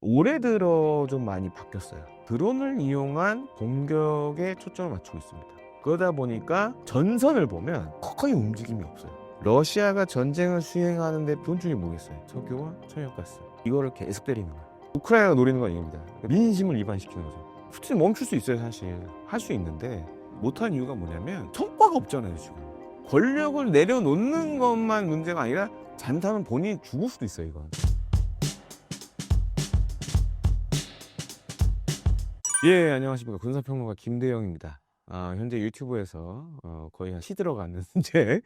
올해 들어 좀 많이 바뀌었어요. 드론을 이용한 공격에 초점을 맞추고 있습니다. 그러다 보니까 전선을 보면 거의 움직임이 없어요. 러시아가 전쟁을 수행하는데 돈 중에 뭐겠어요? 석유와 천연가스. 이거를 계속 때리는 거예요. 우크라이나가 노리는 건 이겁니다. 그러니까 민심을 이반시키는 거죠. 솔직히 멈출 수 있어요, 사실. 할 수 있는데 못한 이유가 뭐냐면 성과가 없잖아요, 지금. 권력을 내려놓는 것만 문제가 아니라 잘못하면 본인이 죽을 수도 있어요, 이건. 예, 안녕하십니까. 군사평론가 김대영입니다. 현재 유튜브에서 거의 한 시들어가는 이제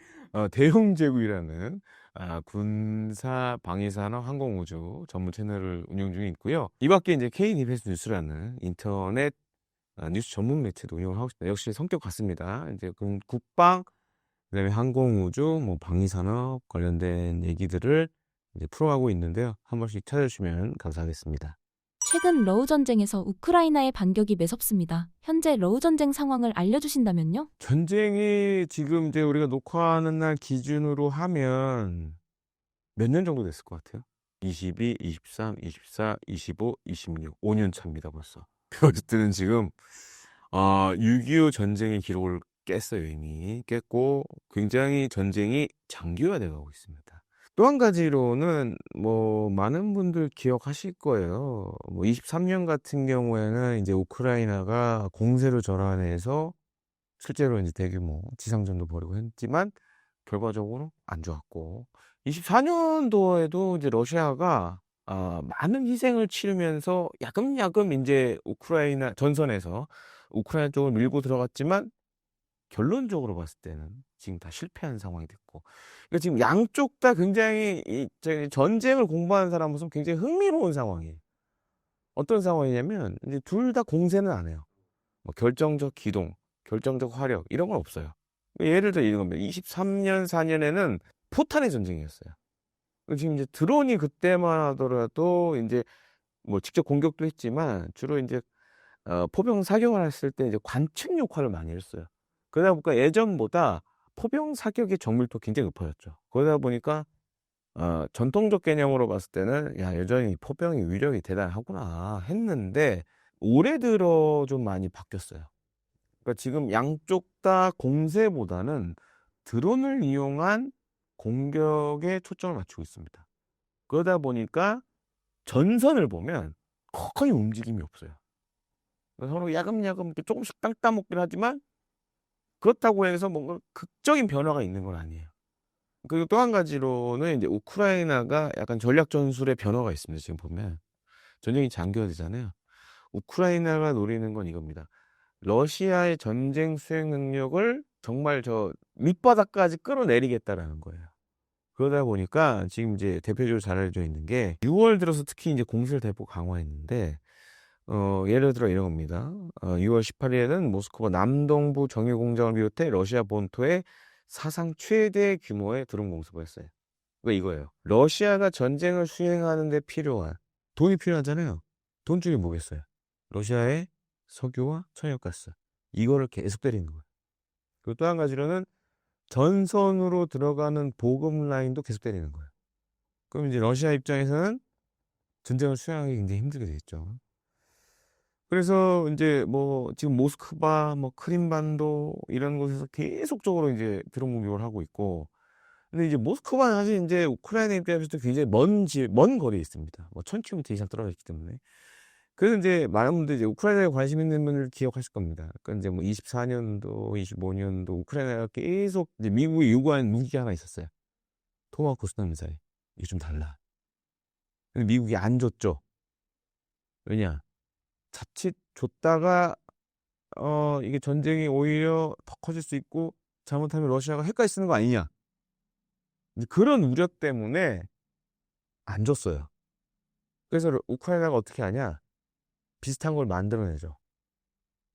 대형제국이라는 군사 방위산업 항공우주 전문 채널을 운영 중에 있고요. 이 밖에 이제 K니베스 뉴스라는 인터넷 뉴스 전문 매체도 운영을 하고 있습니다. 역시 성격 같습니다. 이제 국방, 그다음에 항공우주, 뭐 방위산업 관련된 얘기들을 이제 풀어가고 있는데요. 한 번씩 찾아주시면 감사하겠습니다. 최근 러우 전쟁에서 우크라이나의 반격이 매섭습니다. 현재 러우 전쟁 상황을 알려주신다면요? 전쟁이 지금 이제 우리가 녹화하는 날 기준으로 하면 몇 년 정도 됐을 것 같아요? 22, 23, 24, 25, 26, 5년 차입니다, 벌써. 어쨌든 지금 6.25 전쟁의 기록을 깼어요, 이미. 깼고 굉장히 전쟁이 장기화돼 가고 있습니다. 또 한 가지로는 뭐 많은 분들 기억하실 거예요. 뭐 23년 같은 경우에는 이제 우크라이나가 공세를 전환해서 실제로 이제 대규모 지상전도 벌이고 했지만 결과적으로 안 좋았고, 24년도에도 이제 러시아가 많은 희생을 치르면서 야금야금 이제 우크라이나 전선에서 우크라이나 쪽을 밀고 들어갔지만 결론적으로 봤을 때는 지금 다 실패한 상황이 됐고, 그러니까 지금 양쪽 다 굉장히 저기 전쟁을 공부하는 사람으로서 굉장히 흥미로운 상황이에요. 어떤 상황이냐면 이제 둘 다 공세는 안 해요. 뭐 결정적 기동, 결정적 화력 이런 건 없어요. 예를 들어 이런 겁니다. 23년, 4년에는 포탄의 전쟁이었어요. 지금 이제 드론이 그때만 하더라도 이제 뭐 직접 공격도 했지만 주로 이제 포병 사격을 했을 때 이제 관측 역할을 많이 했어요. 그러다 보니까 예전보다 포병 사격의 정밀도 굉장히 높아졌죠. 그러다 보니까 전통적 개념으로 봤을 때는 야, 여전히 포병의 위력이 대단하구나 했는데 올해 들어 좀 많이 바뀌었어요. 그러니까 지금 양쪽 다 공세보다는 드론을 이용한 공격에 초점을 맞추고 있습니다. 그러다 보니까 전선을 보면 거의 움직임이 없어요. 서로 야금야금 이렇게 조금씩 땅 따먹긴 하지만 그렇다고 해서 뭔가 극적인 변화가 있는 건 아니에요. 그리고 또 한 가지로는 이제 우크라이나가 약간 전략 전술의 변화가 있습니다. 지금 보면 전쟁이 장기화되잖아요. 우크라이나가 노리는 건 이겁니다. 러시아의 전쟁 수행 능력을 정말 저 밑바닥까지 끌어내리겠다라는 거예요. 그러다 보니까 지금 이제 대표적으로 잘 알려져 있는 게 6월 들어서 특히 이제 공세를 대폭 강화했는데 예를 들어 이런 겁니다. 6월 18일에는 모스크바 남동부 정유 공장을 비롯해 러시아 본토에 사상 최대 규모의 드론 공습을 했어요. 그러니까 이거예요. 러시아가 전쟁을 수행하는 데 필요한 돈이 필요하잖아요. 돈 중에 뭐겠어요? 러시아의 석유와 천연가스. 이거를 계속 때리는 거예요. 그리고 또 한 가지로는 전선으로 들어가는 보급 라인도 계속 때리는 거예요. 그럼 이제 러시아 입장에서는 전쟁을 수행하기 굉장히 힘들게 되겠죠. 그래서 이제 뭐 지금 모스크바, 뭐 크림반도 이런 곳에서 계속적으로 이제 드론 공격을 하고 있고, 근데 이제 모스크바는 사실 이제 우크라이나 입장에서도 굉장히 먼 거리에 있습니다. 뭐 1000km 이상 떨어져 있기 때문에. 그래서 이제 많은 분들이 이제 우크라이나에 관심 있는 분들 기억하실 겁니다. 그러니까 이제 뭐 24년도, 25년도 우크라이나가 계속 이제 미국이 요구한 무기가 하나 있었어요. 토마호크 순항 미사일. 이게 좀 달라. 근데 미국이 안 줬죠. 왜냐? 자칫 줬다가 이게 전쟁이 오히려 더 커질 수 있고 잘못하면 러시아가 핵까지 쓰는 거 아니냐. 이제 그런 우려 때문에 안 줬어요. 그래서 우크라이나가 어떻게 하냐? 비슷한 걸 만들어내죠.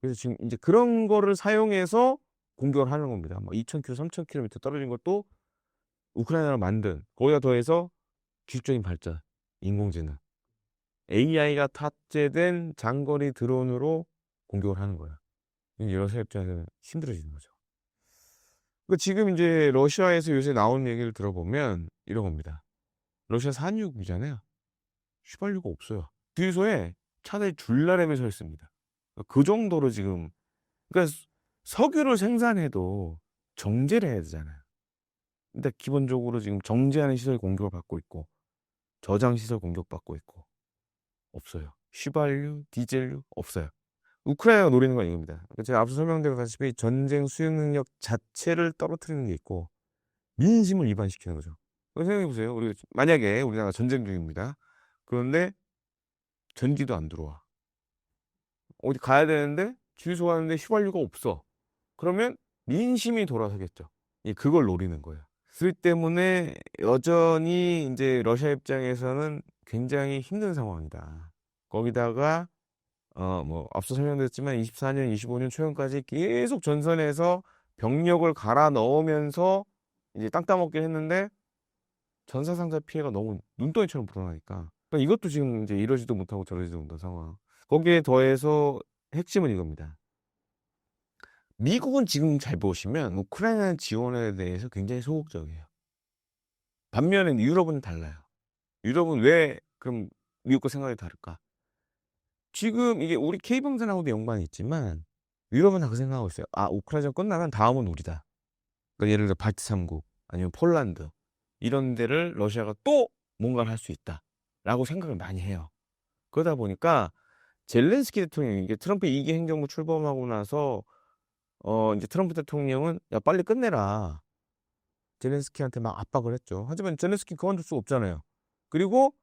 그래서 지금 이제 그런 거를 사용해서 공격을 하는 겁니다. 뭐 2,000km, 3,000km 떨어진 것도 우크라이나가 만든, 거기다 더해서 기술적인 발전, 인공지능, AI가 탑재된 장거리 드론으로 공격을 하는 거예요. 러시아 입장에서는 힘들어지는 거죠. 그러니까 지금 이제 러시아에서 요새 나오는 얘기를 들어보면 이런 겁니다. 러시아 산유국이잖아요. 휘발유가 없어요. 주유소에 차들이 줄나름에 서 있습니다. 그 정도로 지금 그러니까 석유를 생산해도 정제를 해야 되잖아요. 근데 기본적으로 지금 정제하는 시설 공격을 받고 있고 저장 시설 공격받고 있고 없어요. 휘발유, 디젤유 없어요. 우크라이나가 노리는 건 이겁니다. 제가 앞서 설명드렸다시피 전쟁 수행 능력 자체를 떨어뜨리는 게 있고 민심을 이반시키는 거죠. 생각해 보세요. 만약에 우리나라가 전쟁 중입니다. 그런데 전기도 안 들어와. 어디 가야 되는데 주유소 가는데 휘발유가 없어. 그러면 민심이 돌아서겠죠. 그걸 노리는 거예요. 그 때문에 여전히 이제 러시아 입장에서는 굉장히 힘든 상황이다. 거기다가 뭐 앞서 설명드렸지만 24년, 25년 초연까지 계속 전선에서 병력을 갈아 넣으면서 이제 땅 따먹긴 했는데 전사상자 피해가 너무 눈덩이처럼 불어나니까 그러니까 이것도 지금 이제 이러지도 못하고 저러지도 못한 상황. 거기에 더해서 핵심은 이겁니다. 미국은 지금 잘 보시면 우크라이나 지원에 대해서 굉장히 소극적이에요. 반면에 유럽은 달라요. 유럽은 왜 그럼 미국과 생각이 다를까? 지금 이게 우리 K방산하고도 연관이 있지만 유럽은 다 그 생각하고 있어요. 아, 우크라이나 끝나면 다음은 우리다. 그러니까 예를 들어 발트 3국 아니면 폴란드 이런 데를 러시아가 또 뭔가를 할 수 있다라고 생각을 많이 해요. 그러다 보니까 젤렌스키 대통령이 이게 트럼프 2기 행정부 출범하고 나서 이제 트럼프 대통령은 야 빨리 끝내라. 젤렌스키한테 막 압박을 했죠. 하지만 젤렌스키 그만둘 수 없잖아요. 그리고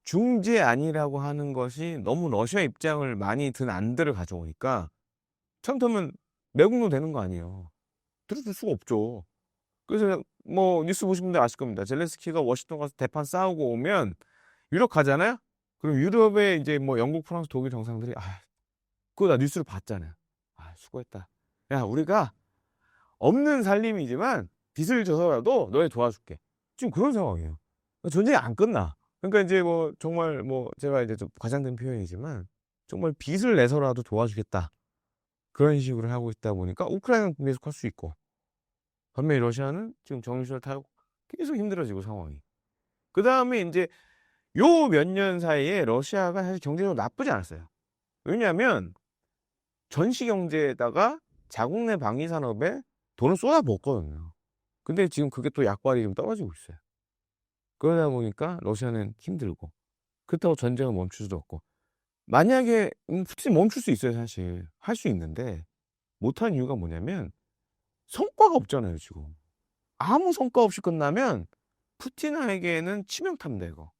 중재안이라고 하는 것이 너무 러시아 입장을 많이 든 안들을 가져오니까 처음부터는 매국노 되는 거 아니에요. 들어줄 수가 없죠. 그래서 뭐 뉴스 보신 분들 아실 겁니다. 젤렌스키가 워싱턴 가서 대판 싸우고 오면 유럽 가잖아요. 그럼 유럽에 이제 뭐 영국, 프랑스, 독일 정상들이 그거 나 뉴스를 봤잖아요. 수고했다. 야, 우리가 없는 살림이지만 빚을 져서라도 너희 도와줄게. 지금 그런 상황이에요. 전쟁이 안 끝나. 그러니까 이제 뭐 정말 뭐 제가 이제 좀 과장된 표현이지만 정말 빚을 내서라도 도와주겠다. 그런 식으로 하고 있다 보니까 우크라이나는 계속 할 수 있고 반면에 러시아는 지금 정신을 타고 계속 힘들어지고 상황이. 그 다음에 이제 요 몇 년 사이에 러시아가 사실 경제적으로 나쁘지 않았어요. 왜냐하면 전시 경제에다가 자국 내 방위 산업에 돈을 쏟아붓거든요. 근데 지금 그게 또 약발이 좀 떨어지고 있어요. 그러다 보니까 러시아는 힘들고 그렇다고 전쟁을 멈출 수도 없고 만약에 푸틴이 멈출 수 있어요. 사실 할 수 있는데 못한 이유가 뭐냐면 성과가 없잖아요. 지금 아무 성과 없이 끝나면 푸틴에게는 치명타입니다. 이거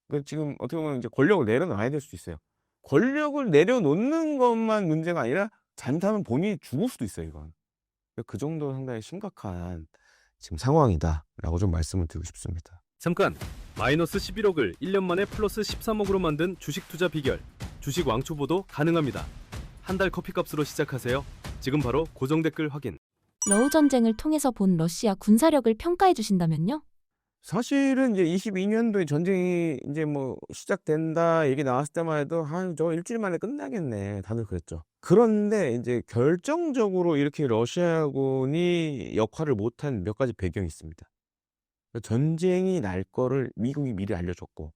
그러니까 지금 어떻게 보면 이제 권력을 내려놔야 될 수도 있어요. 권력을 내려놓는 것만 문제가 아니라 잘못하면 본인이 죽을 수도 있어요. 이건 그 정도 상당히 심각한 지금 상황이다라고 좀 말씀을 드리고 싶습니다. 잠깐! 마이너스 11억을 1년 만에 플러스 13억으로 만든 주식 투자 비결, 주식 왕초보도 가능합니다. 한 달 커피값으로 시작하세요. 지금 바로 고정 댓글 확인. 러우 전쟁을 통해서 본 러시아 군사력을 평가해 주신다면요? 사실은 이제 22년도에 전쟁이 이제 뭐 시작된다 얘기 나왔을 때만 해도 저 일주일 만에 끝나겠네 다들 그랬죠. 그런데 이제 결정적으로 이렇게 러시아군이 역할을 못한 몇 가지 배경이 있습니다. 전쟁이 날 거를 미국이 미리 알려줬고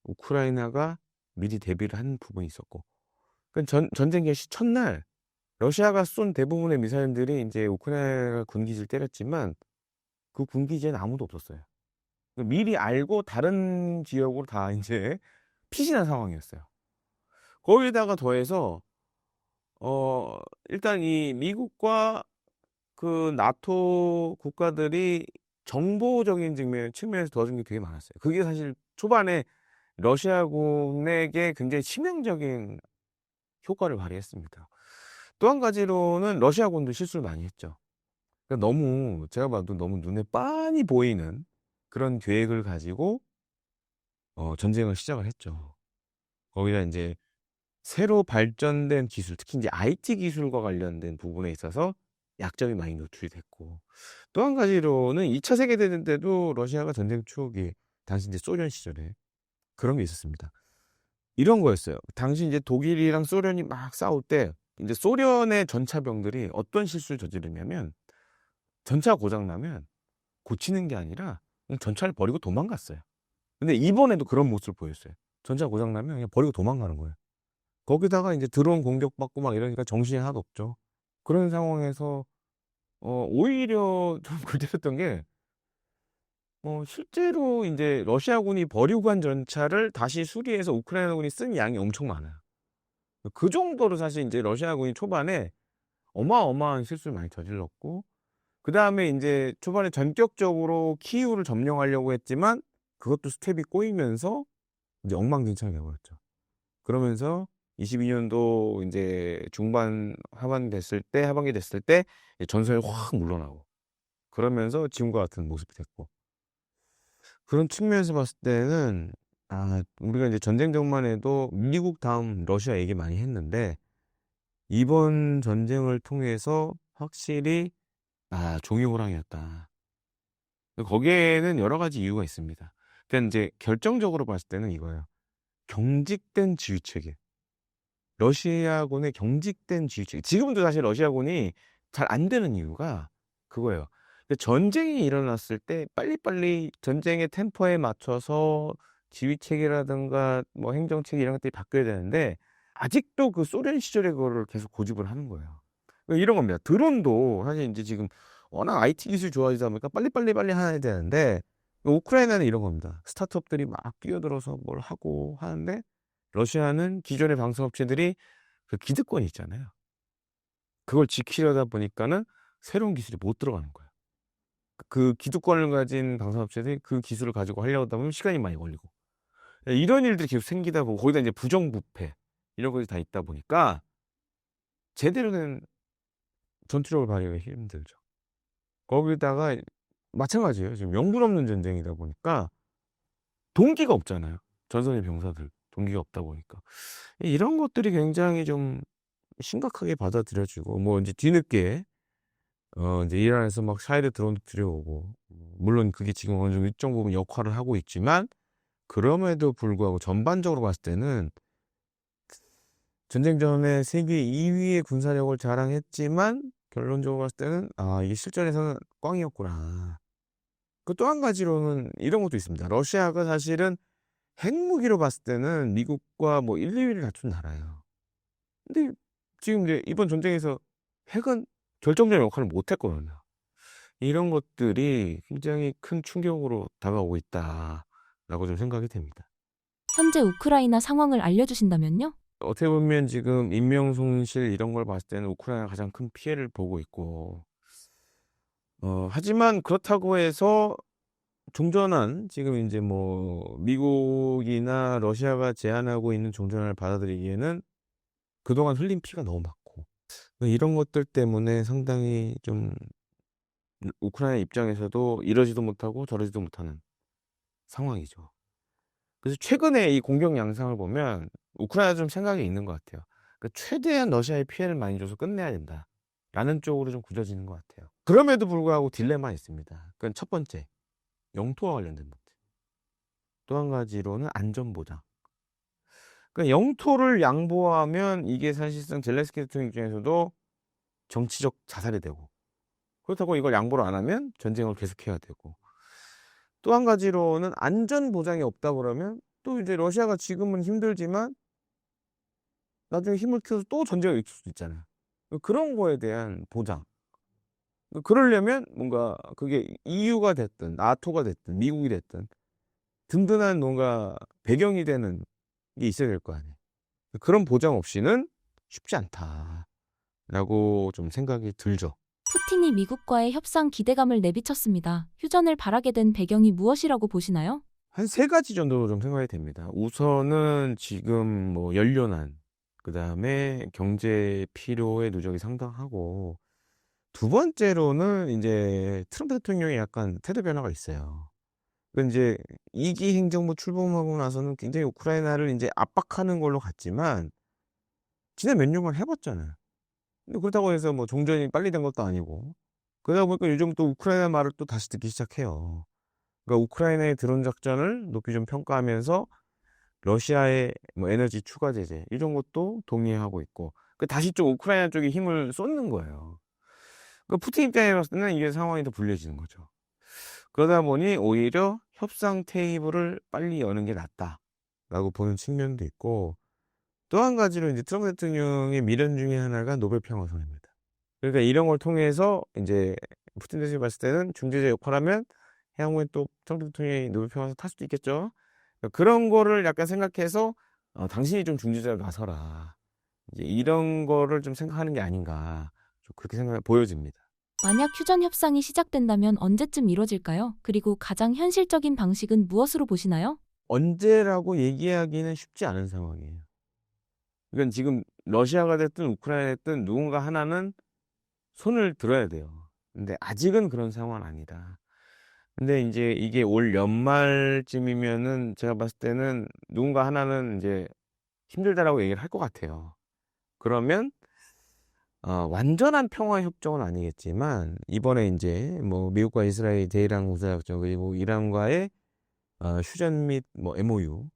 우크라이나가 미리 대비를 한 부분이 있었고 전쟁 개시 첫날 러시아가 쏜 대부분의 미사일들이 이제 우크라이나 군기지를 때렸지만 그 군기지에는 아무도 없었어요. 미리 알고 다른 지역으로 다 이제 피신한 상황이었어요. 거기다가 더해서 일단 이 미국과 그 나토 국가들이 정보적인 측면에서 도와준 게 되게 많았어요. 그게 사실 초반에 러시아군에게 굉장히 치명적인 효과를 발휘했습니다. 또 한 가지로는 러시아군도 실수를 많이 했죠. 그러니까 너무 제가 봐도 너무 눈에 빤히 보이는 그런 계획을 가지고 전쟁을 시작을 했죠. 거기다 이제 새로 발전된 기술, 특히 이제 IT 기술과 관련된 부분에 있어서 약점이 많이 노출이 됐고 또 한 가지로는 2차 세계대전 때도 러시아가 전쟁 추억이 당시 이제 소련 시절에 그런 게 있었습니다. 이런 거였어요. 당시 이제 독일이랑 소련이 막 싸울 때 이제 소련의 전차병들이 어떤 실수를 저지르냐면 전차가 고장나면 고치는 게 아니라 그냥 전차를 버리고 도망갔어요. 근데 이번에도 그런 모습을 보였어요. 전차 고장 나면 그냥 버리고 도망가는 거예요. 거기다가 이제 드론 공격받고 막 이러니까 정신이 하나도 없죠. 그런 상황에서 오히려 좀 골 때렸던 게 실제로 이제 러시아군이 버리고 간 전차를 다시 수리해서 우크라이나군이 쓴 양이 엄청 많아요. 그 정도로 사실 이제 러시아군이 초반에 어마어마한 실수를 많이 저질렀고, 그다음에 인제 초반에 전격적으로 키이우를 점령하려고 했지만 그것도 스텝이 꼬이면서 이제 엉망진창이 돼 버렸죠. 그러면서 22 년도 인제 중반 하반기 됐을 때 이제 전선이 확 물러나고, 그러면서 지금과 같은 모습이 됐고, 그런 측면에서 봤을 때는 우리가 이제 전쟁 전만 해도 미국 다음 러시아 얘기 많이 했는데, 이번 전쟁을 통해서 확실히 '종이 호랑이였다.' 거기에는 여러 가지 이유가 있습니다. 일단 인제 결정적으로 봤을 때는 이거예요. 경직된 지휘체계. 러시아군의 경직된 지휘체계. 지금도 사실 러시아군이 잘 안 되는 이유가 그거예요. 전쟁이 일어났을 때 빨리빨리 전쟁의 템포에 맞춰서 지휘체계라든가 뭐 행정체계 이런 것들이 바뀌어야 되는데, 아직도 그 소련 시절의 그거를 계속 고집을 하는 거예요. 이런 겁니다. 드론도 사실 인제 지금 워낙 IT 기술이 좋아지다 보니까 빨리 해야 되는데, 우크라이나는 이런 겁니다. 스타트업들이 막 뛰어들어서 뭘 하고 하는데, 러시아는 기존의 방산업체들이 그 기득권이 있잖아요. 그걸 지키려다 보니까는 새로운 기술이 못 들어가는 거예요. 그 기득권을 가진 방산업체들이 그 기술을 가지고 하려고 하다 보면 시간이 많이 걸리고, 이런 일들이 계속 생기다 보고, 거기다 이제 부정부패 이런 것이 다 있다 보니까 제대로 된 전투력을 발휘하기가 힘들죠. 거기다가 마찬가지예요. 지금 명분 없는 전쟁이다 보니까 동기가 없잖아요. 전선의 병사들 동기가 없다 보니까 이런 것들이 굉장히 좀 심각하게 받아들여지고, 뭐 인제 뒤늦게 인제 이란에서 막 샤헤드 드론도 들여오고, 물론 그게 지금 어느 정도 일정 부분 역할을 하고 있지만, 그럼에도 불구하고 전반적으로 봤을 때는 전쟁 전에 세계 2위의 군사력을 자랑했지만 결론적으로 봤을 때는 이게 실전에서는 꽝이었구나. 그 또 한 가지로는 이런 것도 있습니다. 러시아가 사실은 핵무기로 봤을 때는 미국과 뭐 1-2 위를 다툰 나라예요. 근데 지금 이제 이번 전쟁에서 핵은 결정적인 역할을 못 했거든요. 이런 것들이 굉장히 큰 충격으로 다가오고 있다라고 좀 생각이 됩니다. 현재 우크라이나 상황을 알려주신다면요? 어떻게 보면 지금 인명 손실 이런 걸 봤을 때는 우크라이나가 가장 큰 피해를 보고 있고, 하지만 그렇다고 해서 종전한, 지금 인제 뭐 미국이나 러시아가 제안하고 있는 종전을 받아들이기에는 그동안 흘린 피가 너무 많고, 이런 것들 때문에 상당히 좀 우크라이나 입장에서도 이러지도 못하고 저러지도 못하는 상황이죠. 그래서 최근에 이 공격 양상을 보면 우크라이나도 좀 생각이 있는 것 같아요. 그러니까 '최대한 러시아에 피해를 많이 줘서 끝내야 된다.'라는 쪽으로 좀 굳어지는 것 같아요. 그럼에도 불구하고 딜레마가 있습니다. 그건 첫 번째, 영토와 관련된 문제. 또 한 가지로는 안전 보장. 그러니까 영토를 양보하면 이게 사실상 젤렌스키 대통령 입장에서도 정치적 자살이 되고, 그렇다고 이걸 양보를 안 하면 전쟁을 계속해야 되고, 또 한 가지로는 안전 보장이 없다 그러면 또 이제 러시아가 지금은 힘들지만 나중에 힘을 키워서 또 전쟁을 일으킬 수도 있잖아요. 그런 거에 대한 보장. 그러려면 뭔가 그게 EU가 됐든 나토가 됐든 미국이 됐든 든든한 뭔가 배경이 되는 게 있어야 될 거 아니에요. 그런 보장 없이는 쉽지 않다라고 좀 생각이 들죠. 푸틴이 미국과의 협상 기대감을 내비쳤습니다. 휴전을 바라게 된 배경이 무엇이라고 보시나요? 한 3가지 정도 좀 생각이 됩니다. 우선은 지금 뭐 연료난, 그다음에 경제 필요의 누적이 상당하고, 두 번째로는 인제 트럼프 대통령의 약간 태도 변화가 있어요. 그 인제 2기 행정부 출범하고 나서는 굉장히 우크라이나를 인제 압박하는 걸로 갔지만 지난 몇 년간 해 봤잖아요. 근데 그렇다고 해서 뭐 종전이 빨리 된 것도 아니고, 그러다 보니까 요즘 또 우크라이나 말을 또 다시 듣기 시작해요. 그러니까 우크라이나의 드론 작전을 높이 좀 평가하면서 러시아의 뭐 에너지 추가 제재 이런 것도 동의하고 있고, 다시 좀 우크라이나 쪽에 힘을 쏟는 거예요. 푸틴 입장에 봤을 때는 이게 상황이 더 불리해지는 거죠. 그러다 보니 오히려 협상 테이블을 빨리 여는 게 낫다. 라고 보는 측면도 있고, 또 한 가지로 이제 트럼프 대통령의 미련 중에 하나가 노벨 평화상입니다. 그러니까 이런 걸 통해서 이제 푸틴 대통령이 봤을 때는 중재자 역할하면 향후에 또 트럼프 대통령이 노벨 평화상 탈 수도 있겠죠. 그러니까 그런 거를 약간 생각해서 당신이 좀 중재자로 나서라. 이제 이런 거를 좀 생각하는 게 아닌가. 좀 그렇게 보여집니다. 만약 휴전 협상이 시작된다면 언제쯤 이뤄질까요? 그리고 가장 현실적인 방식은 무엇으로 보시나요? 언제라고 얘기하기는 쉽지 않은 상황이에요. 그러니까 지금 러시아가 됐든 우크라이나가 됐든 누군가 하나는 손을 들어야 돼요. 근데 아직은 그런 상황은 아니다. 근데 이제 이게 올 연말쯤이면은 제가 봤을 때는 누군가 하나는 이제 힘들다라고 얘기를 할 것 같아요. 그러면 완전한 평화 협정은 아니겠지만 이번에 이제 뭐 미국과 이스라엘 대이란 공사작전 그리고 이란과의 휴전 및 뭐 MOU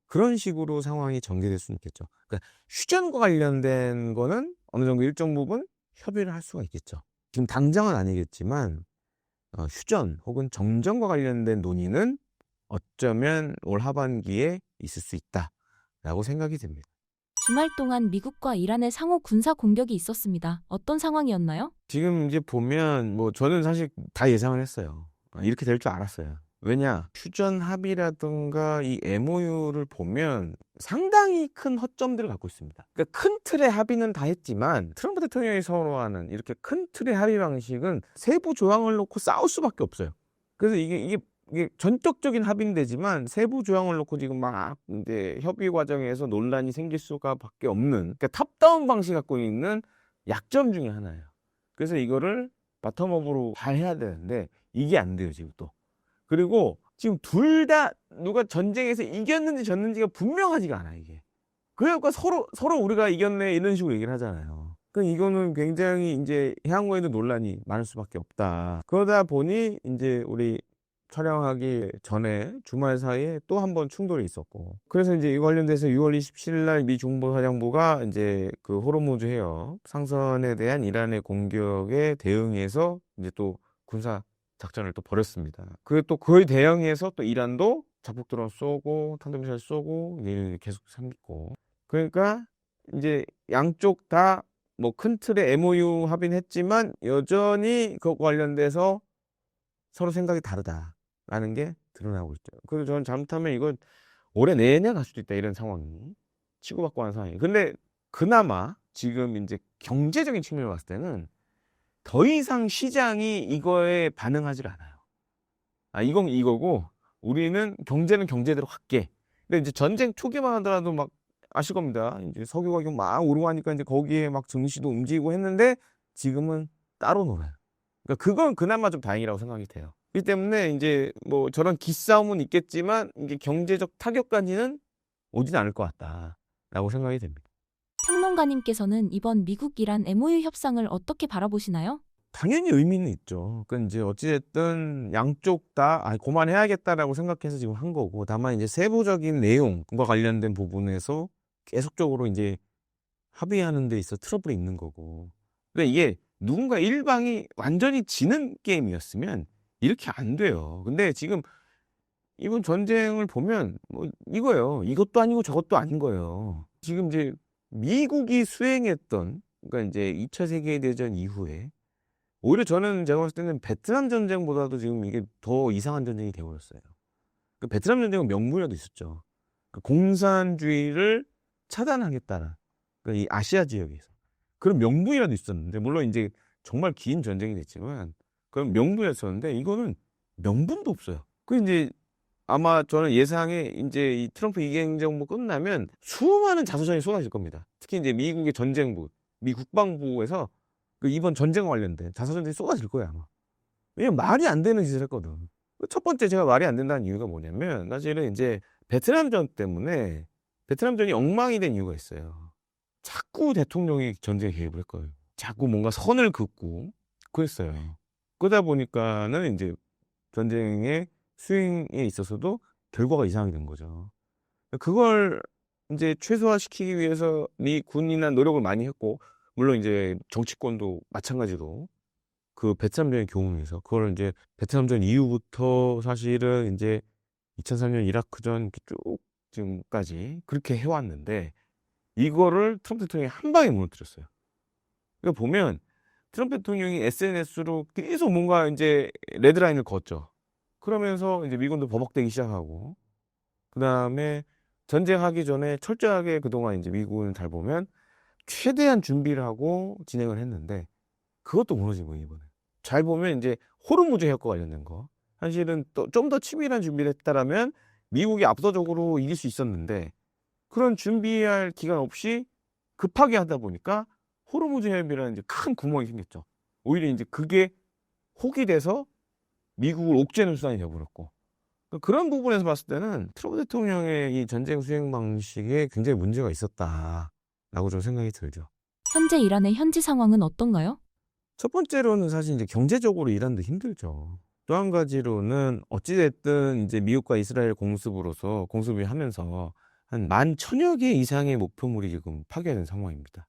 그런 식으로 상황이 전개될 수는 있겠죠. 그러니까 휴전과 관련된 거는 어느 정도 일정 부분 협의를 할 수가 있겠죠. 지금 당장은 아니겠지만 휴전 혹은 정전과 관련된 논의는 어쩌면 올 하반기에 있을 수 있다라고 생각이 됩니다. 주말 동안 미국과 이란의 상호 군사 공격이 있었습니다. 어떤 상황이었나요? 지금 이제 보면 뭐 저는 사실 다 예상을 했어요. 이렇게 될 줄 알았어요. 왜냐? 휴전 합의라든가 이 MOU를 보면 상당히 큰 허점들을 갖고 있습니다. 그러니까 큰 틀의 합의는 다 했지만 트럼프 대통령이 선호하는 이렇게 큰 틀의 합의 방식은 세부 조항을 놓고 싸울 수밖에 없어요. 그래서 이게 전격적인 합의는 되지만 세부 조항을 놓고 지금 막 이제 협의 과정에서 논란이 생길 수가밖에 없는 그러니까 탑다운 방식 갖고 있는 약점 중에 하나예요. 그래서 이거를 바텀업으로 잘 해야 되는데 이게 안 돼요 지금 또. 그리고 지금 둘 다 누가 전쟁에서 이겼는지 졌는지가 분명하지가 않아 이게. 그러니까 서로 우리가 이겼네 이런 식으로 얘기를 하잖아요. 그러니까 이거는 굉장히 이제 향후에도 논란이 많을 수밖에 없다. 그러다 보니 이제 우리 촬영하기 전에 주말 사이에 또 한 번 충돌이 있었고 그래서 이제 이 관련돼서 6월 27일 날 미 중보사령부가 이제 그 호르무즈 해협 상선에 대한 이란의 공격에 대응해서 이제 또 군사 작전을 또 벌였습니다. 또 그에 대응해서 또 이란도 자폭 드론 쏘고 탄도미사일 쏘고 이게 계속 생기고 그러니까 이제 양쪽 다 뭐 큰 틀의 MOU 합의는 했지만 여전히 그것 관련돼서 서로 생각이 다르다라는 게 드러나고 있죠. 그래서 저는 잘못하면 이건 올해 내내 갈 수도 있다 이런 상황이 치고받고 하는 상황이. 근데 그나마 지금 이제 경제적인 측면을 봤을 때는 더 이상 시장이 이거에 반응하지 않아요. 이건 이거고 우리는 경제는 경제대로 할게. 근데 이제 전쟁 초기만 하더라도 막 아실 겁니다. 이제 석유 가격 막 오르고 하니까 이제 거기에 막 증시도 움직이고 했는데 지금은 따로 놀아요. 그러니까 그건 그나마 좀 다행이라고 생각이 돼요. 그렇기 때문에 이제 뭐 저런 기싸움은 있겠지만 이게 경제적 타격까지는 오진 않을 것 같다라고 생각이 됩니다. 평론가님께서는 이번 미국-이란 MOU 협상을 어떻게 바라보시나요? 당연히 의미는 있죠. 그러니까 이제 어찌됐든 양쪽 다 그만해야겠다라고 생각해서 지금 한 거고 다만 이제 세부적인 내용과 관련된 부분에서 계속적으로 이제 합의하는 데 있어 트러블이 있는 거고. 그러니까 이게 누군가 일방이 완전히 지는 게임이었으면 이렇게 안 돼요. 근데 지금 이번 전쟁을 보면 뭐 이거예요. 이것도 아니고 저것도 아닌 거예요. 지금 이제 미국이 수행했던 그러니까 이제 2차 세계대전 이후에 오히려 저는 제가 봤을 때는 베트남 전쟁보다도 지금 이게 더 이상한 전쟁이 되어버렸어요. 그 베트남 전쟁은 명분이라도 있었죠. 그 공산주의를 차단하겠다는 그러니까 이 아시아 지역에서 그런 명분이라도 있었는데 물론 이제 정말 긴 전쟁이 됐지만 그런 명분이었었는데 이거는 명분도 없어요. 그 이제 아마 저는 예상에 이제 이 트럼프 2기 행정부 끝나면 수많은 자서전이 쏟아질 겁니다. 특히 이제 미국의 전쟁부, 미 국방부에서 그 이번 전쟁과 관련된 자서전들이 쏟아질 거예요 아마. 왜냐면 말이 안 되는 짓을 했거든. 첫 번째 제가 말이 안 된다는 이유가 뭐냐면 사실은 이제 베트남전 때문에 베트남전이 엉망이 된 이유가 있어요. 자꾸 대통령이 전쟁에 개입을 했거든요. 자꾸 뭔가 선을 긋고 그랬어요. 그러다 보니까는 이제 전쟁의 수행에 있어서도 결과가 이상하게 된 거죠. 그걸 이제 최소화시키기 위해서 미 군이나 노력을 많이 했고 물론 이제 정치권도 마찬가지로 그 베트남전의 경우에서 그걸 이제 베트남전 이후부터 사실은 이제 2003년 이라크전 이렇게 쭉 지금까지 그렇게 해왔는데 이거를 트럼프 대통령이 한 방에 무너뜨렸어요. 그러니까 보면 트럼프 대통령이 SNS로 계속 뭔가 이제 레드라인을 걷죠. 그러면서 이제 미군도 버벅대기 시작하고, 그 다음에 전쟁하기 전에 철저하게 그동안 이제 미국은 잘 보면 최대한 준비를 하고 진행을 했는데 그것도 무너진 거예요, 이번에. 잘 보면 이제 호르무즈 해협과 관련된 거. 사실은 또 좀 더 치밀한 준비를 했다라면 미국이 압도적으로 이길 수 있었는데 그런 준비할 기간 없이 급하게 하다 보니까 호르무즈 해협이라는 이제 큰 구멍이 생겼죠. 오히려 이제 그게 혹이 돼서 미국을 옥죄는 수단이 되어버렸고, 그런 부분에서 봤을 때는 트럼프 대통령의 이 전쟁 수행 방식에 굉장히 문제가 있었다라고 좀 생각이 들죠. 현재 이란의 현지 상황은 어떤가요? 첫 번째로는 사실 이제 경제적으로 이란도 힘들죠. 또 한 가지로는 어찌됐든 이제 미국과 이스라엘 공습을 하면서 한 11,000여 개 이상의 목표물이 지금 파괴된 상황입니다.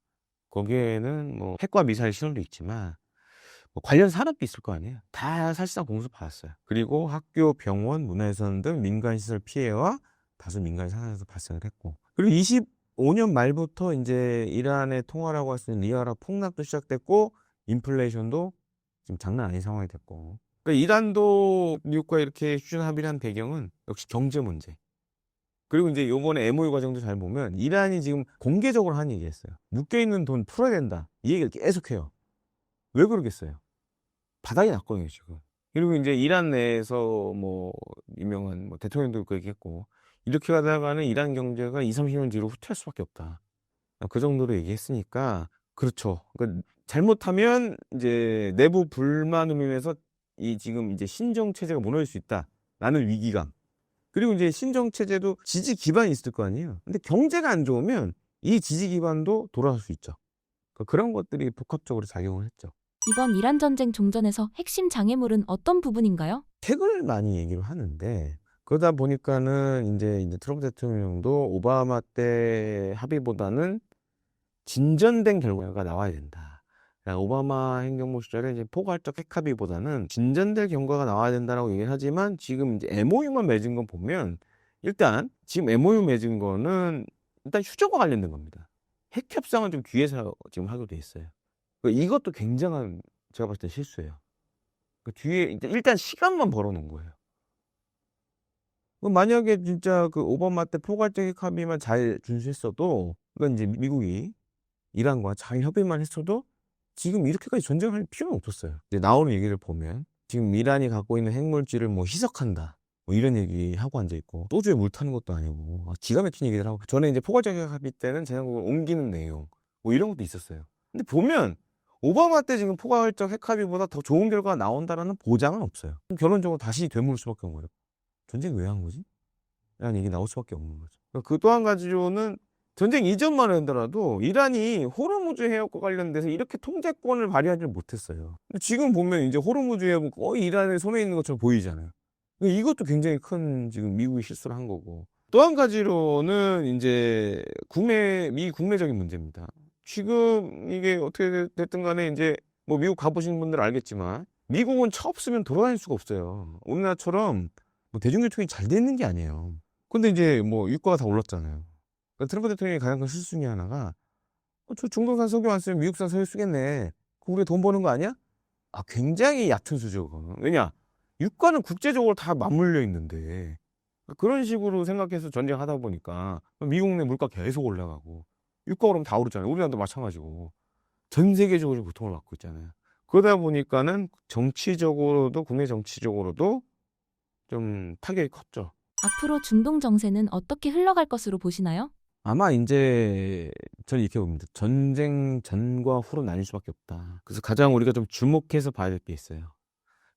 거기에는 뭐 핵과 미사일 신호도 있지만 뭐 관련 산업도 있을 거 아니에요. 다 사실상 공습받았어요. 그리고 학교, 병원, 문화유산 등 민간시설 피해와 다수 민간 산업에서 발생을 했고, 그리고 25년 말부터 이제 이란의 통화라고 할 수 있는 리아라 폭락도 시작됐고, 인플레이션도 지금 장난 아닌 상황이 됐고, 그러니까 이란도 미국과 이렇게 휴전 합의를 한 배경은 역시 경제 문제. 그리고 이제 요번에 MOU 과정도 잘 보면 이란이 지금 공개적으로 한 얘기했어요. 묶여있는 돈 풀어야 된다. 이 얘기를 계속해요. 왜 그러겠어요? 바닥이 났거든요, 지금. 그리고 이제 이란 내에서 뭐 유명한 뭐 대통령도 그 얘기했고, 이렇게 가다가는 이란 경제가 20, 30년 뒤로 후퇴할 수밖에 없다. 그 정도로 얘기했으니까, 그렇죠. 그러니까 잘못하면 이제 내부 불만으로 인해서 이 지금 이제 신정 체제가 무너질 수 있다라는 위기감. 그리고 이제 신정 체제도 지지 기반이 있을 거 아니에요. 근데 경제가 안 좋으면 이 지지 기반도 돌아갈 수 있죠. 그러니까 그런 것들이 복합적으로 작용을 했죠. 이번 이란 전쟁 종전에서 핵심 장애물은 어떤 부분인가요? 핵을 많이 얘기를 하는데, 그러다 보니까는 이제 트럼프 대통령도 오바마 때 합의보다는 진전된 결과가 나와야 된다. 그러니까 오바마 행정부 시절에 이제 포괄적 핵 합의보다는 진전될 경과가 나와야 된다라고 얘기를 하지만, 지금 이제 MOU만 맺은 거 보면 일단 지금 MOU 맺은 거는 일단 휴전과 관련된 겁니다. 핵 협상은 좀 뒤에서 지금 하기로 돼 있어요. 그러니까 이것도 굉장한, 제가 봤을 때 실수예요. 그 뒤에 일단 시간만 벌어놓은 거예요. 그럼 만약에 진짜 그 오바마 때 포괄적 핵 합의만 잘 준수했어도, 그러니까 이제 미국이 이란과 잘 협의만 했어도 지금 이렇게까지 전쟁할 필요는 없었어요. 이제 나오는 얘기를 보면 지금 이란이 갖고 있는 핵물질을 뭐 희석한다, 뭐 이런 얘기 하고 앉아 있고, 소주에 물 타는 것도 아니고 기가 막힌 얘기들 하고, 전에 이제 포괄적 핵 합의 때는 제한국을 옮기는 내용 뭐 이런 것도 있었어요. 근데 보면 오바마 때 지금 포괄적 핵 합의보다 더 좋은 결과가 나온다라는 보장은 없어요. 그럼 결론적으로 다시 되물을 수밖에 없는 거예요. 전쟁 왜 한 거지? 라는 얘기 나올 수밖에 없는 거죠. 그 또 한 가지로는 전쟁 이전만 하더라도 이란이 호르무즈 해협과 관련돼서 이렇게 통제권을 발휘하지 못했어요. 근데 지금 보면 이제 호르무즈 해협은 거의 이란의 손에 있는 것처럼 보이잖아요. 이것도 굉장히 큰 지금 미국이 실수를 한 거고. 또 한 가지로는 이제 미 국내적인 문제입니다. 지금 이게 어떻게 됐든 간에 이제 뭐 미국 가보신 분들은 알겠지만 미국은 차 없으면 돌아다닐 수가 없어요. 우리나라처럼 뭐 대중교통이 잘 돼 있는 게 아니에요. 근데 이제 뭐 유가가 다 올랐잖아요. 그러니까 트럼프 대통령의 가장 큰 실수 중에 하나가, 저 중동산 석유 안 쓰면 미국산 석유 쓰겠네. 그럼 우리가 돈 버는 거 아니야? 굉장히 얕은 수죠, 그거는. 왜냐? 유가는 국제적으로 다 맞물려 있는데, 그런 식으로 생각해서 전쟁하다 보니까 미국 내 물가 계속 올라가고, 유가 오르면 다 오르잖아요. 우리나라도 마찬가지고. 전 세계적으로 고통을 받고 있잖아요. 그러다 보니까는 정치적으로도, 국내 정치적으로도 좀 타격이 컸죠. 앞으로 중동 정세는 어떻게 흘러갈 것으로 보시나요? 아마 이제 저는 이렇게 봅니다. 전쟁 전과 후로 나뉠 수밖에 없다. 그래서 가장 우리가 좀 주목해서 봐야 될 게 있어요.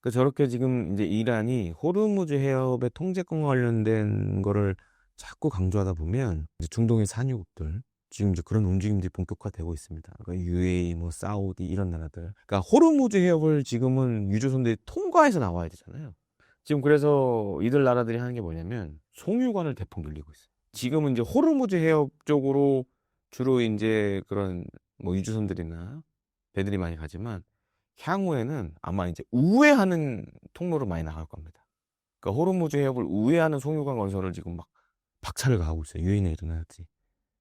그 저렇게 지금 이제 이란이 호르무즈 해협의 통제권과 관련된 거를 자꾸 강조하다 보면 이제 중동의 산유국들 지금 이제 그런 움직임들이 본격화되고 있습니다. 그러니까 UAE, 뭐 사우디 이런 나라들. 그러니까 호르무즈 해협을 지금은 유조선들이 통과해서 나와야 되잖아요. 지금 그래서 이들 나라들이 하는 게 뭐냐면 송유관을 대폭 늘리고 있어요. 지금은 이제 호르무즈 해협 쪽으로 주로 이제 그런 뭐 유조선들이나 배들이 많이 가지만, 향후에는 아마 이제 우회하는 통로로 많이 나갈 겁니다. 그러니까 호르무즈 해협을 우회하는 송유관 건설을 지금 막 박차를 가하고 있어요. 유엔에 일어나지.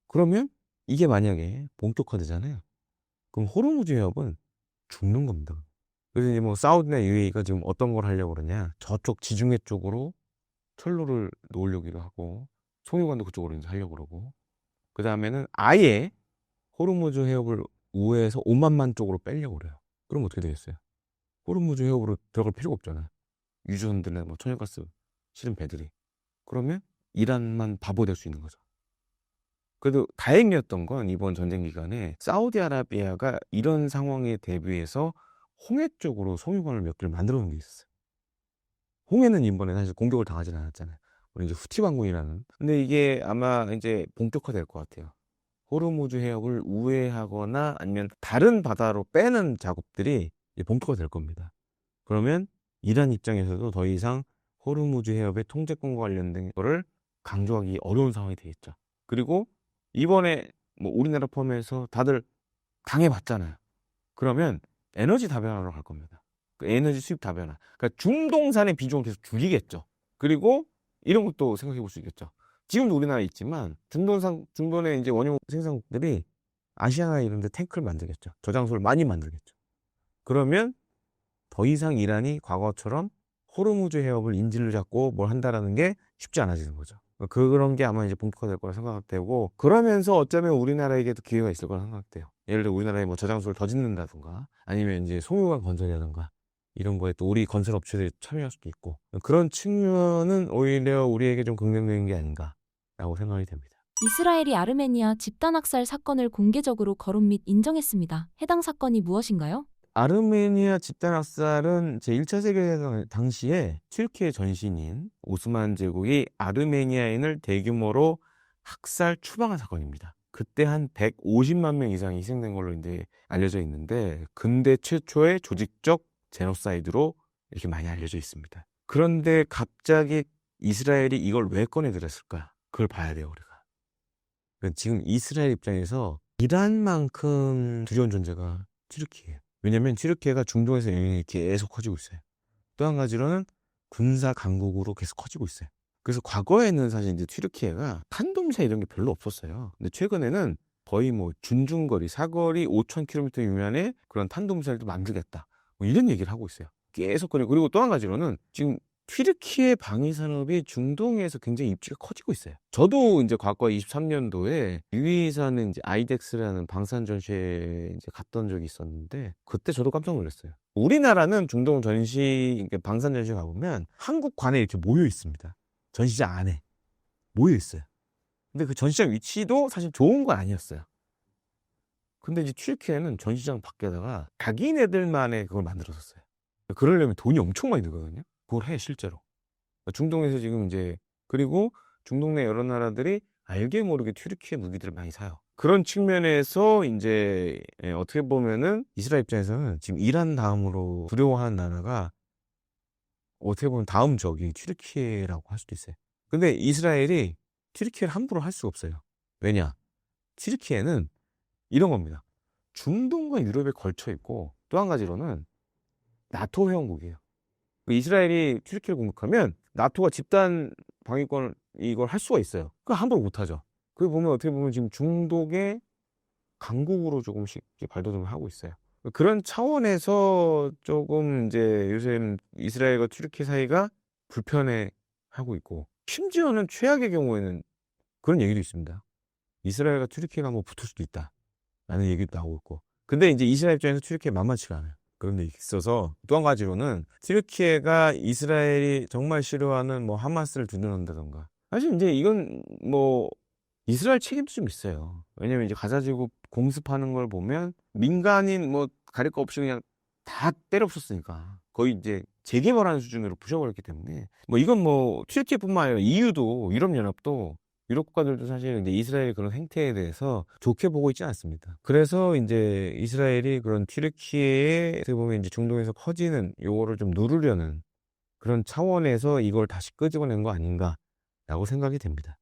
그러면 이게 만약에 본격화되잖아요. 그럼 호르무즈 해협은 죽는 겁니다. 그래서 이제 뭐 사우디나 UAE가 지금 어떤 걸 하려고 그러냐? 저쪽 지중해 쪽으로 철로를 놓으려기도 하고 송유관도 그쪽으로 이제 하려고 그러고 그 다음에는 아예 호르무즈 해협을 우회해서 오만만 쪽으로 빼려고 그래요. 그럼 어떻게 되겠어요? 호르무즈 해협으로 들어갈 필요가 없잖아요. 유전들이나 뭐 천연가스 실은 배들이. 그러면 이란만 바보 될 수 있는 거죠. 그래도 다행이었던 건 이번 전쟁 기간에 사우디아라비아가 이런 상황에 대비해서 홍해 쪽으로 송유관을 몇 개를 만들어 놓은 게 있었어요. 홍해는 이번에 사실 공격을 당하진 않았잖아요. 우리 이제 후티 반군이라는. 근데 이게 아마 이제 본격화될 것 같아요. 호르무즈 해협을 우회하거나 아니면 다른 바다로 빼는 작업들이 이제 본격화될 겁니다. 그러면 이란 입장에서도 더 이상 호르무즈 해협의 통제권과 관련된 거를 강조하기 어려운 상황이 되겠죠. 그리고 이번에 뭐 우리나라 포함해서 다들 당해봤잖아요. 그러면 에너지 다변화로 갈 겁니다. 그 에너지 수입 다변화. 그러니까 중동산의 비중을 계속 줄이겠죠. 그리고 이런 것도 생각해 볼 수 있겠죠. 지금도 우리나라에 있지만 중동의 이제 원유 생산국들이 아시아나 이런 데 탱크를 만들겠죠. 저장소를 많이 만들겠죠. 그러면 더 이상 이란이 과거처럼 호르무즈 해협을 인질로 잡고 뭘 한다라는 게 쉽지 않아지는 거죠. 그런 게 아마 이제 본격화될 거라 생각되고 그러면서 어쩌면 우리나라에게도 기회가 있을 거라 생각돼요. 예를 들어 우리나라에 뭐 저장소를 더 짓는다든가 아니면 이제 송유관 건설이라든가 이런 거에 또 우리 건설업체들이 참여할 수도 있고 그런 측면은 오히려 우리에게 좀 긍정적인 게 아닌가라고 생각이 됩니다. 이스라엘이 아르메니아 집단 학살 사건을 공개적으로 거론 및 인정했습니다. 해당 사건이 무엇인가요? 아르메니아 집단 학살은 제1차 세계대전 당시에 튀르키예 전신인 오스만 제국이 아르메니아인을 대규모로 학살 추방한 사건입니다. 그때 한 150만 명 이상이 희생된 걸로 이제 알려져 있는데 근대 최초의 조직적 제노사이드로 이렇게 많이 알려져 있습니다. 그런데 갑자기 이스라엘이 이걸 왜 꺼내들었을까? 그걸 봐야 돼요, 우리가. 그러니까 지금 이스라엘 입장에서 이란만큼 두려운 존재가 튀르키예요. 왜냐면 튀르키예가 중동에서 영향력이 계속 커지고 있어요. 또 한 가지로는 군사 강국으로 계속 커지고 있어요. 그래서 과거에는 사실 이제 튀르키예가 탄도미사일 이런 게 별로 없었어요. 근데 최근에는 거의 뭐 준중거리, 사거리 5,000km 미만의 그런 탄도미사일도 만들겠다. 뭐 이런 얘기를 하고 있어요. 계속 그리고 또 한 가지로는 지금 튀르키예 방위 산업이 중동에서 굉장히 입지가 커지고 있어요. 저도 이제 과거 23년도에 유이사는 이제 아이덱스라는 방산 전시회에 이제 갔던 적이 있었는데 그때 저도 깜짝 놀랐어요. 우리나라는 중동 전시 방산 전시회 가보면 한국관에 이렇게 모여 있습니다. 전시장 안에 모여 있어요. 근데 그 전시장 위치도 사실 좋은 건 아니었어요. 근데 이제 튀르키예는 전시장 밖에다가 자기네들만의 그걸 만들었었어요. 그러려면 돈이 엄청 많이 들거든요. 그걸 해 실제로. 중동에서 지금 이제 그리고 중동 내 여러 나라들이 알게 모르게 튀르키예 무기들을 많이 사요. 그런 측면에서 이제 어떻게 보면은 이스라엘 입장에서는 지금 이란 다음으로 두려워하는 나라가 어떻게 보면 다음 적이 튀르키예라고 할 수도 있어요. 근데 이스라엘이 튀르키예를 함부로 할 수가 없어요. 왜냐? 튀르키예는 이런 겁니다. 중동과 유럽에 걸쳐 있고 또 한 가지로는 나토 회원국이에요. 이스라엘이 튀르키예를 공격하면 나토가 집단 방위권을 이걸 할 수가 있어요. 그거 함부로 못하죠. 그거 보면 어떻게 보면 지금 중동의 강국으로 조금씩 발돋움을 하고 있어요. 그런 차원에서 조금 이제 요즘 이스라엘과 튀르키예 사이가 불편해하고 있고 심지어는 최악의 경우에는 그런 얘기도 있습니다. 이스라엘과 튀르키예가 뭐 붙을 수도 있다라는 얘기도 나오고 있고. 근데 이제 이스라엘 입장에서 튀르키예 만만치가 않아요. 그런 얘기 있어서 또 한 가지로는 튀르키예가 이스라엘이 정말 싫어하는 뭐 하마스를 두둔한다던가 사실 이제 이건 뭐 이스라엘 책임도 좀 있어요. 왜냐면 이제 가자지구 공습하는 걸 보면 민간인 뭐 가릴 거 없이 그냥 다 때려 부쉈으니까 거의 이제 재개발하는 수준으로 부셔버렸기 때문에 뭐 이건 뭐 튀르키예뿐만 아니라 EU도 유럽연합도 유럽 국가들도 사실 이제 이스라엘의 그런 행태에 대해서 좋게 보고 있지 않습니다. 그래서 이제 이스라엘이 그런 튀르키예에 어떻게 보면 이제 중동에서 커지는 요거를 좀 누르려는 그런 차원에서 이걸 다시 끄집어낸 거 아닌가라고 생각이 됩니다.